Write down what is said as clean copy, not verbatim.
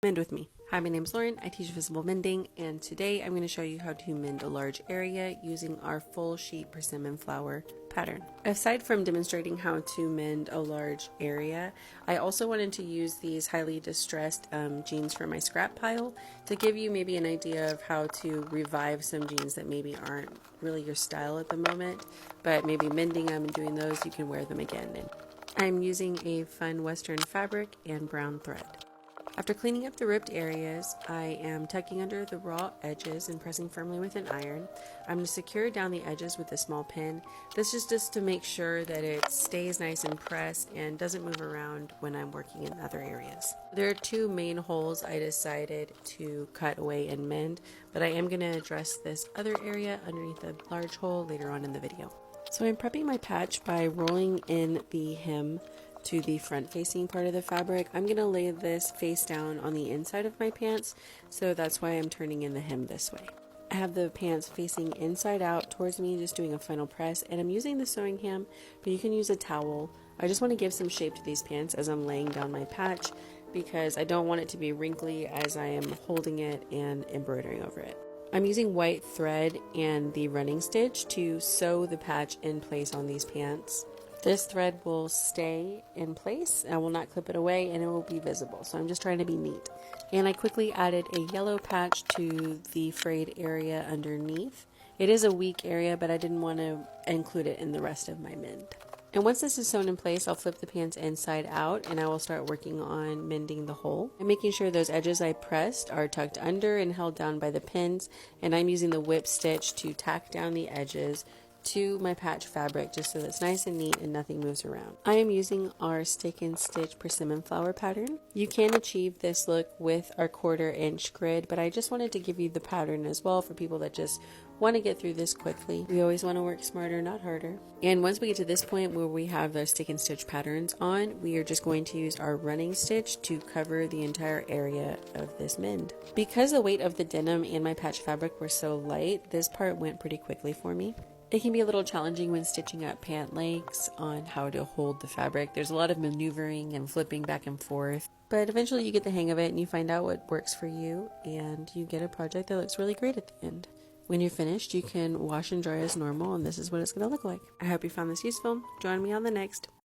Mend with me. Hi, my name is Lauren. I teach visible mending, and today I'm going to show you how to mend a large area using our full sheet persimmon flower pattern. Aside from demonstrating how to mend a large area, I also wanted to use these highly distressed jeans from my scrap pile to give you maybe an idea of how to revive some jeans that maybe aren't really your style at the moment, but maybe mending them and doing those, you can wear them again. And I'm using a fun western fabric and brown thread. After cleaning up the ripped areas, I am tucking under the raw edges and pressing firmly with an iron. I'm going to secure down the edges with a small pin. This is just to make sure that it stays nice and pressed and doesn't move around when I'm working in other areas. There are two main holes I decided to cut away and mend, but I am going to address this other area underneath the large hole later on in the video. So I'm prepping my patch by rolling in the hem to the front facing part of the fabric. I'm going to lay this face down on the inside of my pants, so that's why I'm turning in the hem this way. I have the pants facing inside out towards me, just doing a final press, and I'm using the sewing ham, but you can use a towel. I just want to give some shape to these pants as I'm laying down my patch because I don't want it to be wrinkly as I am holding it and embroidering over it. I'm using white thread and the running stitch to sew the patch in place on these pants. This thread will stay in place, I will not clip it away, and it will be visible, so I'm just trying to be neat. And I quickly added a yellow patch to the frayed area underneath. It is a weak area, but I didn't want to include it in the rest of my mend. And once this is sewn in place, I'll flip the pants inside out and I will start working on mending the hole. I'm making sure those edges I pressed are tucked under and held down by the pins, and I'm using the whip stitch to tack down the edges to my patch fabric just so that it's nice and neat and nothing moves around. I am using our stick and stitch persimmon flower pattern. You can achieve this look with our 1/4 inch grid, but I just wanted to give you the pattern as well for people that just want to get through this quickly. We always want to work smarter, not harder. And once we get to this point where we have the stick and stitch patterns on, we are just going to use our running stitch to cover the entire area of this mend. Because the weight of the denim and my patch fabric were so light, this part went pretty quickly for me. It can be a little challenging when stitching up pant legs on how to hold the fabric. There's a lot of maneuvering and flipping back and forth, but eventually you get the hang of it and you find out what works for you, and you get a project that looks really great at the end. When you're finished, you can wash and dry as normal, and this is what it's going to look like. I hope you found this useful. Join me on the next.